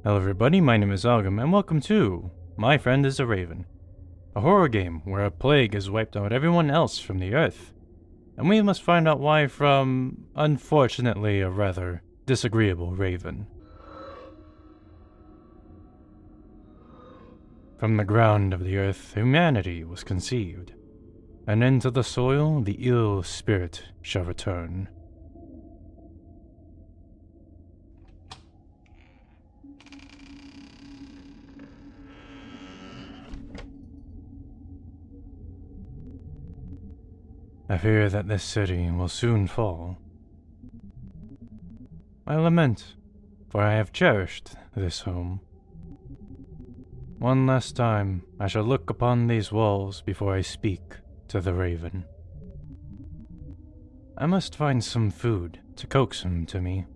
Hello everybody, my name is Algam, and welcome to My Friend is a Raven, a horror game where a plague has wiped out everyone else from the earth, and we must find out why from, unfortunately, a rather disagreeable raven. From the ground of the earth, humanity was conceived, and into the soil the ill spirit shall return. I fear that this city will soon fall. I lament, for I have cherished this home. One last time, I shall look upon these walls before I speak to the raven. I must find some food to coax him to me.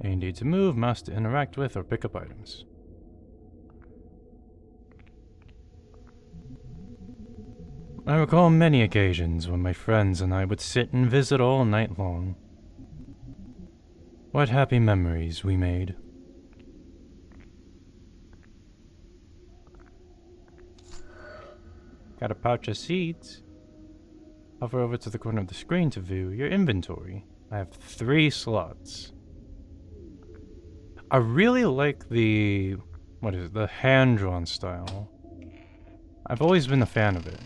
A need to move, mouse to interact with, or pick up items. I recall many occasions when my friends and I would sit and visit all night long. What happy memories we made. Got a pouch of seeds. Hover over to the corner of the screen to view your inventory. I have 3 slots. I really like the hand-drawn style. I've always been a fan of it.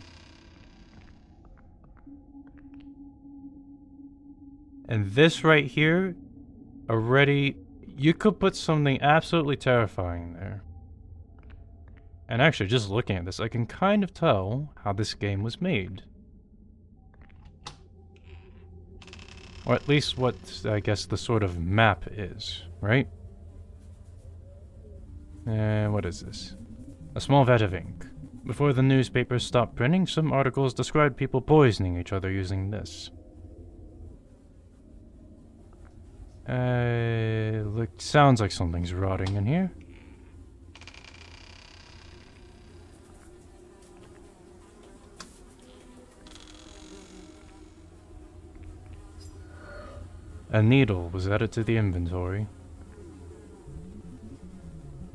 And this right here, already, you could put something absolutely terrifying there. And actually, just looking at this, I can kind of tell how this game was made. Or at least what, I guess, the sort of map is, right? What is this? A small vat of ink. Before the newspapers stopped printing, some articles described people poisoning each other using this. Sounds like something's rotting in here. A needle was added to the inventory.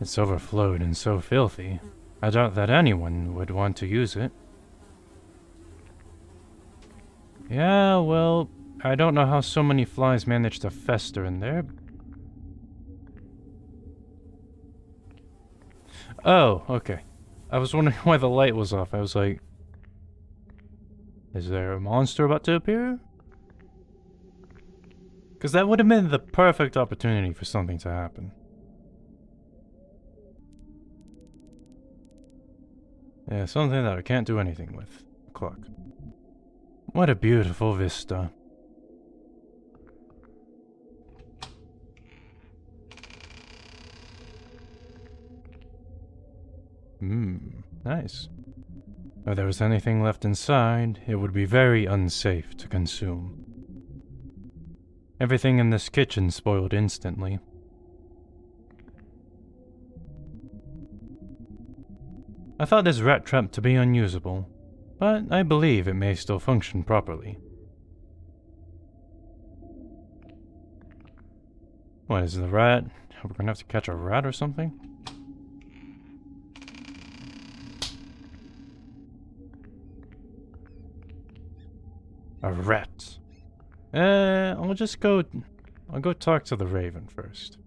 It's overflowed and so filthy, I doubt that anyone would want to use it. Yeah, well, I don't know how so many flies managed to fester in there. Oh, okay. I was wondering why the light was off. I was like, is there a monster about to appear? Because that would have been the perfect opportunity for something to happen. Yeah, something that I can't do anything with. A clock. What a beautiful vista. Nice. If there was anything left inside, it would be very unsafe to consume. Everything in this kitchen spoiled instantly. I thought this rat trap to be unusable, but I believe it may still function properly. What is the rat? We're gonna have to catch a rat or something? A rat. I'll go talk to the raven first.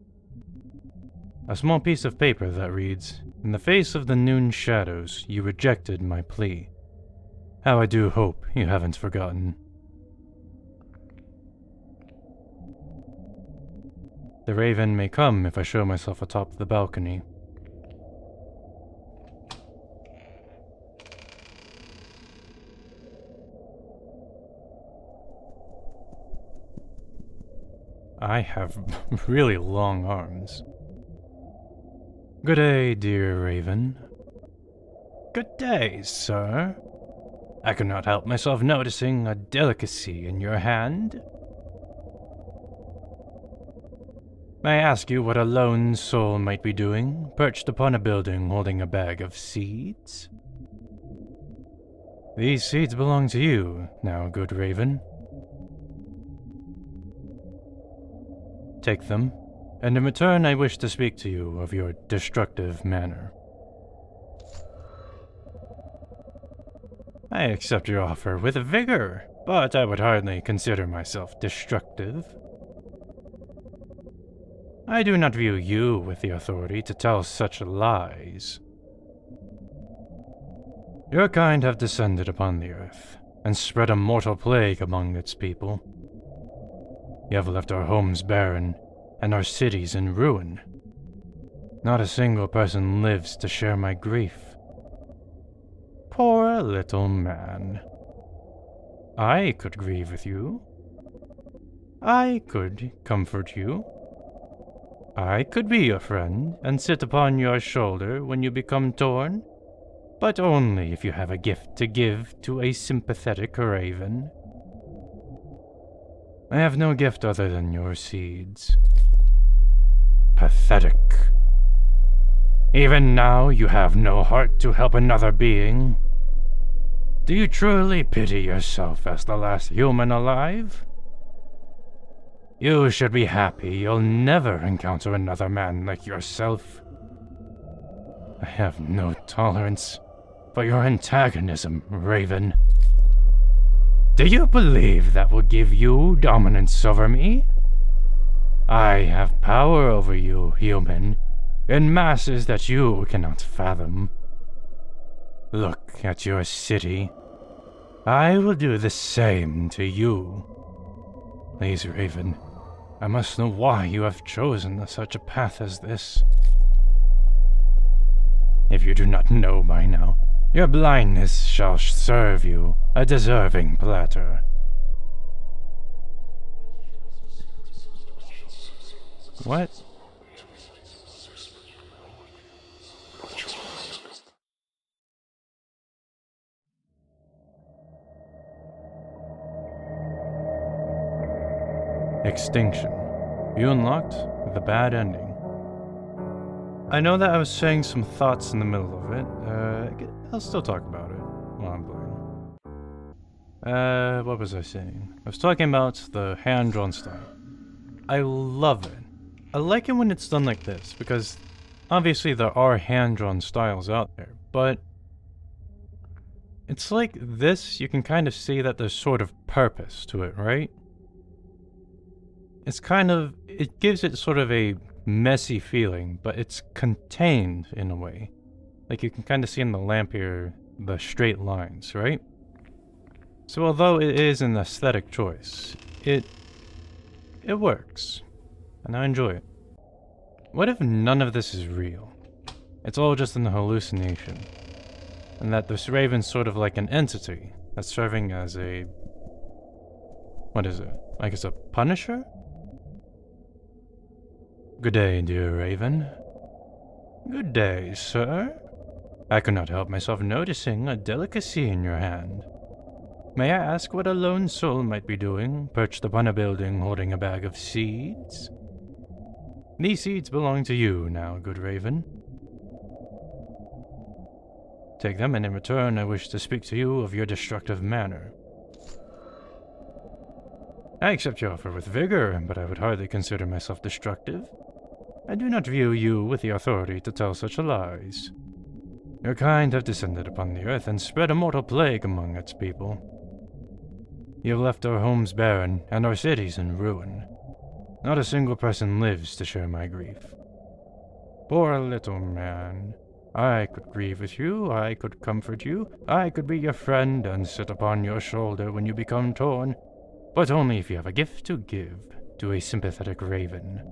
A small piece of paper that reads, "In the face of the noon shadows, you rejected my plea. How I do hope you haven't forgotten." The raven may come if I show myself atop the balcony. I have really long arms. Good day, dear raven. Good day, sir. I could not help myself noticing a delicacy in your hand. May I ask you what a lone soul might be doing, perched upon a building holding a bag of seeds? These seeds belong to you, now, good raven. Take them, and in return I wish to speak to you of your destructive manner. I accept your offer with vigor, but I would hardly consider myself destructive. I do not view you with the authority to tell such lies. Your kind have descended upon the earth, and spread a mortal plague among its people. You have left our homes barren, and our cities in ruin. Not a single person lives to share my grief. Poor little man. I could grieve with you. I could comfort you. I could be your friend and sit upon your shoulder when you become torn, but only if you have a gift to give to a sympathetic raven. I have no gift other than your seeds. Pathetic. Even now you have no heart to help another being. Do you truly pity yourself as the last human alive? You should be happy you'll never encounter another man like yourself. I have no tolerance for your antagonism, Raven. Do you believe that will give you dominance over me? I have power over you, human, in masses that you cannot fathom. Look at your city. I will do the same to you. Please, Raven, I must know why you have chosen such a path as this. If you do not know by now, your blindness shall serve you a deserving platter. What? Extinction. You unlocked the bad ending. I know that I was saying some thoughts in the middle of it. I'll still talk about it while I'm playing. What was I saying? I was talking about the hand-drawn style. I love it. I like it when it's done like this, because obviously there are hand-drawn styles out there, but it's like this, you can kind of see that there's sort of purpose to it, right? It's kind of, it gives it sort of a messy feeling, but it's contained in a way. Like you can kind of see in the lamp here, the straight lines, right? So although it is an aesthetic choice, it works, and I enjoy it. What if none of this is real? It's all just an hallucination, and that this raven's sort of like an entity that's serving as a... what is it? I guess a punisher? Good day, dear Raven. Good day, sir. I could not help myself noticing a delicacy in your hand. May I ask what a lone soul might be doing, perched upon a building holding a bag of seeds? These seeds belong to you now, good Raven. Take them, and in return I wish to speak to you of your destructive manner. I accept your offer with vigor, but I would hardly consider myself destructive. I do not view you with the authority to tell such lies. Your kind have descended upon the earth and spread a mortal plague among its people. You have left our homes barren and our cities in ruin. Not a single person lives to share my grief. Poor little man. I could grieve with you, I could comfort you, I could be your friend and sit upon your shoulder when you become torn, but only if you have a gift to give to a sympathetic raven.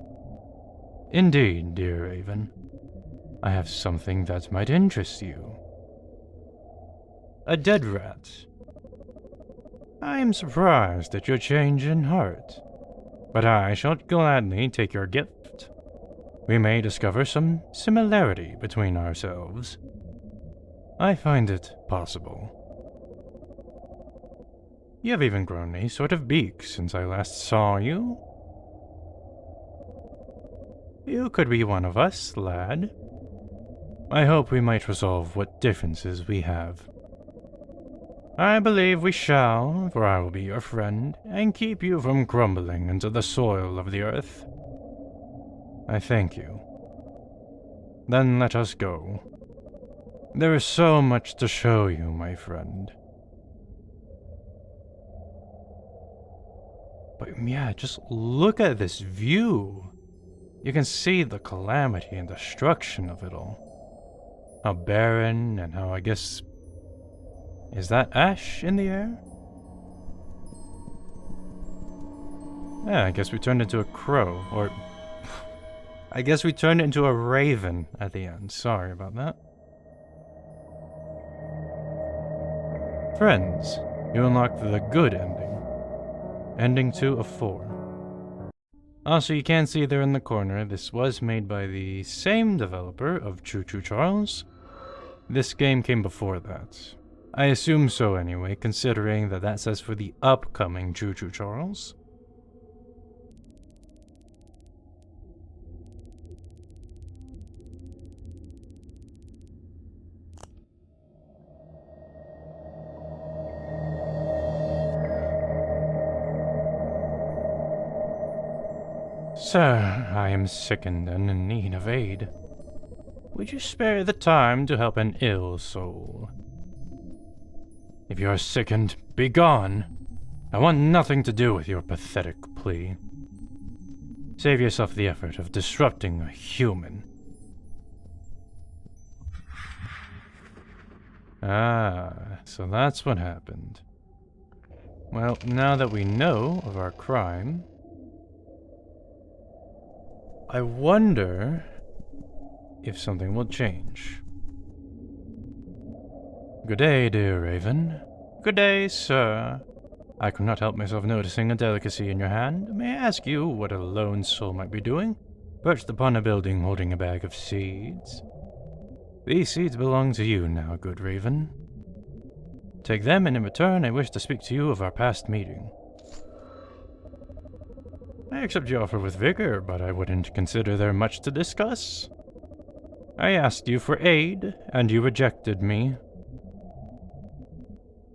Indeed, dear Raven, I have something that might interest you. A dead rat. I am surprised at your change in heart, but I shall gladly take your gift. We may discover some similarity between ourselves. I find it possible. You have even grown a sort of beak since I last saw you. You could be one of us, lad. I hope we might resolve what differences we have. I believe we shall, for I will be your friend, and keep you from crumbling into the soil of the earth. I thank you. Then let us go. There is so much to show you, my friend. But yeah, just look at this view. You can see the calamity and destruction of it all. How barren and how, I guess... Is that ash in the air? Yeah, I guess we turned into a crow, or... I guess we turned into a raven at the end. Sorry about that. Friends, you unlocked the good ending. Ending 2 of 4. Also, you can see there in the corner, this was made by the same developer of Choo Choo Charles. This game came before that. I assume so anyway, considering that that says for the upcoming Choo Choo Charles. Sir, I am sickened and in need of aid. Would you spare the time to help an ill soul? If you are sickened, be gone. I want nothing to do with your pathetic plea. Save yourself the effort of disrupting a human. Ah, so that's what happened. Well, now that we know of our crime, I wonder if something will change. Good day, dear Raven. Good day, sir. I could not help myself noticing a delicacy in your hand. May I ask you what a lone soul might be doing, perched upon a building holding a bag of seeds? These seeds belong to you now, good Raven. Take them, and in return I wish to speak to you of our past meeting. I accept your offer with vigor, but I wouldn't consider there much to discuss. I asked you for aid, and you rejected me.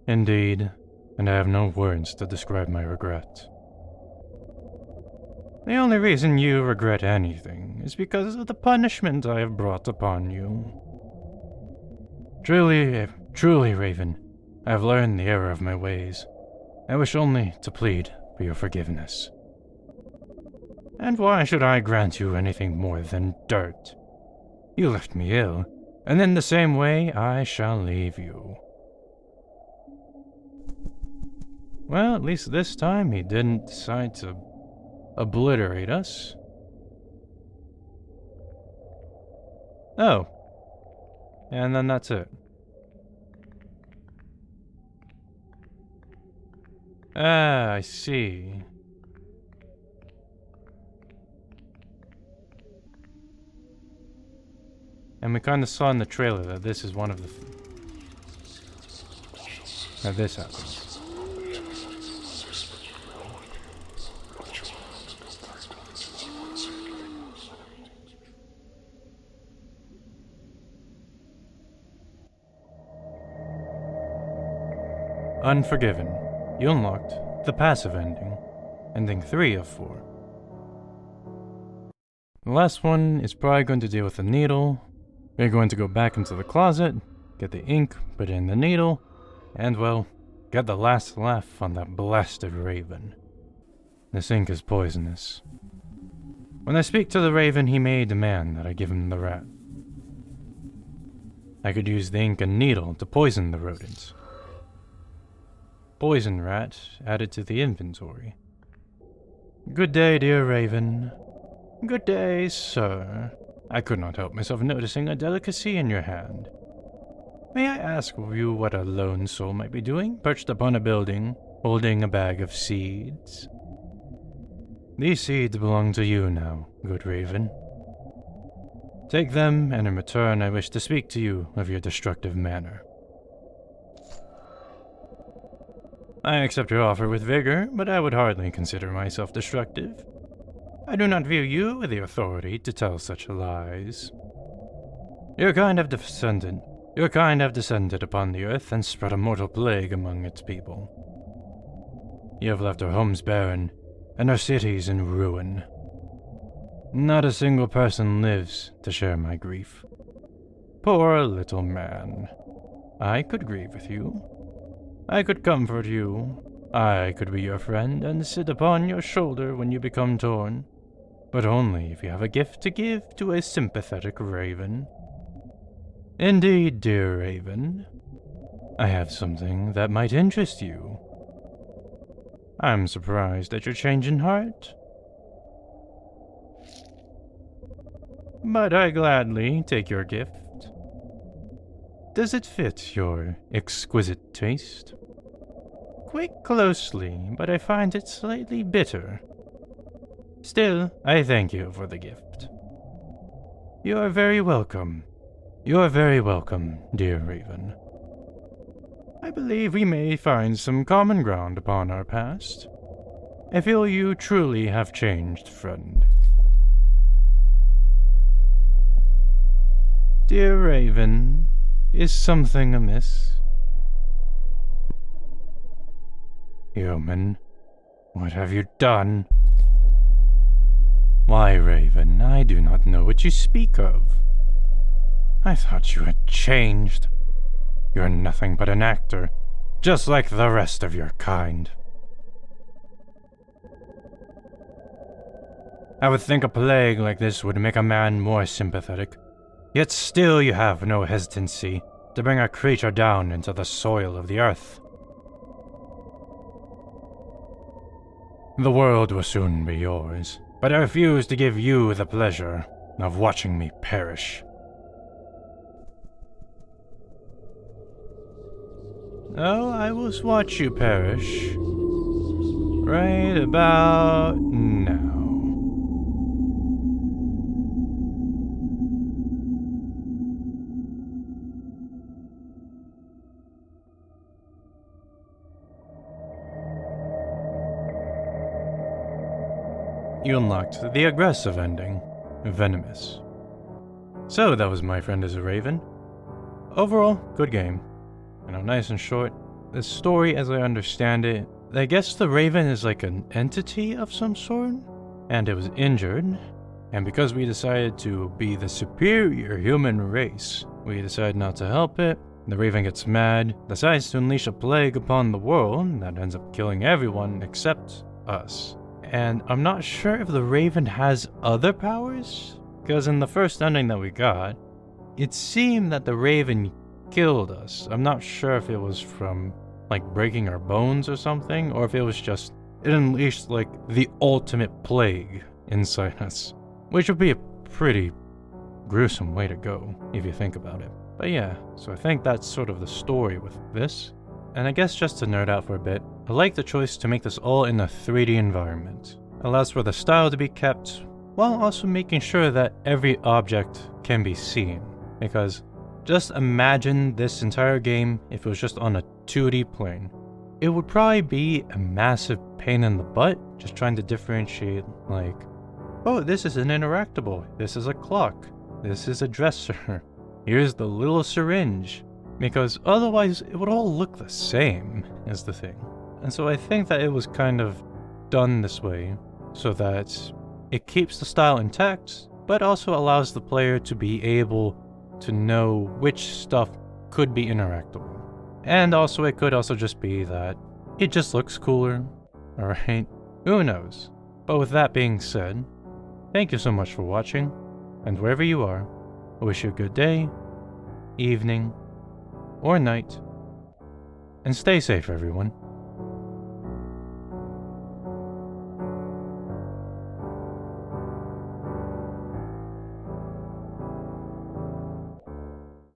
Indeed, and I have no words to describe my regret. The only reason you regret anything is because of the punishment I have brought upon you. Truly, Raven, I have learned the error of my ways. I wish only to plead for your forgiveness. And why should I grant you anything more than dirt? You left me ill, and in the same way I shall leave you. Well, at least this time he didn't decide to obliterate us. Oh. And then that's it. Ah, I see. And we kind of saw in the trailer that this is one of the... that this happens. Unforgiven. You unlocked the passive ending. Ending 3 of 4. The last one is probably going to deal with the needle. We're going to go back into the closet, get the ink, put in the needle, and, well, get the last laugh on that blasted raven. This ink is poisonous. When I speak to the raven, he may demand that I give him the rat. I could use the ink and needle to poison the rodents. Poison rat added to the inventory. Good day, dear raven. Good day, sir. I could not help myself noticing a delicacy in your hand. May I ask you what a lone soul might be doing, perched upon a building, holding a bag of seeds? These seeds belong to you now, good raven. Take them, and in return I wish to speak to you of your destructive manner. I accept your offer with vigor, but I would hardly consider myself destructive. I do not view you with the authority to tell such lies. Your kind have descended upon the earth and spread a mortal plague among its people. You have left our homes barren, and our cities in ruin. Not a single person lives to share my grief. Poor little man. I could grieve with you. I could comfort you. I could be your friend and sit upon your shoulder when you become torn. But only if you have a gift to give to a sympathetic raven. Indeed, dear raven, I have something that might interest you. I'm surprised at your change in heart, but I gladly take your gift. Does it fit your exquisite taste? Quite closely, but I find it slightly bitter. Still, I thank you for the gift. You are very welcome. You are very welcome, dear raven. I believe we may find some common ground upon our past. I feel you truly have changed, friend. Dear raven, is something amiss? Human, what have you done? Why, raven, I do not know what you speak of. I thought you had changed. You're nothing but an actor, just like the rest of your kind. I would think a plague like this would make a man more sympathetic, yet still you have no hesitancy to bring a creature down into the soil of the earth. The world will soon be yours, but I refuse to give you the pleasure of watching me perish. Oh, I will watch you perish. Right about now. You unlocked the aggressive ending, Venomous. So that was My Friend is a Raven. Overall, good game. Nice and short. The story, as I understand it, I guess the Raven is like an entity of some sort, and it was injured, and because we decided to be the superior human race, we decided not to help it. The Raven gets mad, decides to unleash a plague upon the world that ends up killing everyone except us. And I'm not sure if the Raven has other powers, because in the first ending that we got, it seemed that the Raven killed us. I'm not sure if it was from, like, breaking our bones or something, or if it was just, it unleashed, like, the ultimate plague inside us, which would be a pretty gruesome way to go, if you think about it. But yeah, so I think that's sort of the story with this. And I guess just to nerd out for a bit, I like the choice to make this all in a 3D environment. It allows for the style to be kept, while also making sure that every object can be seen. Because just imagine this entire game if it was just on a 2D plane. It would probably be a massive pain in the butt, just trying to differentiate, like, oh, this is an interactable, this is a clock, this is a dresser, here's the little syringe. Because otherwise, it would all look the same, is the thing. And so I think that it was kind of done this way, so that it keeps the style intact, but also allows the player to be able to know which stuff could be interactable. And also, it could also just be that it just looks cooler, alright? Who knows? But with that being said, thank you so much for watching, and wherever you are, I wish you a good day, evening, or night, and stay safe, everyone.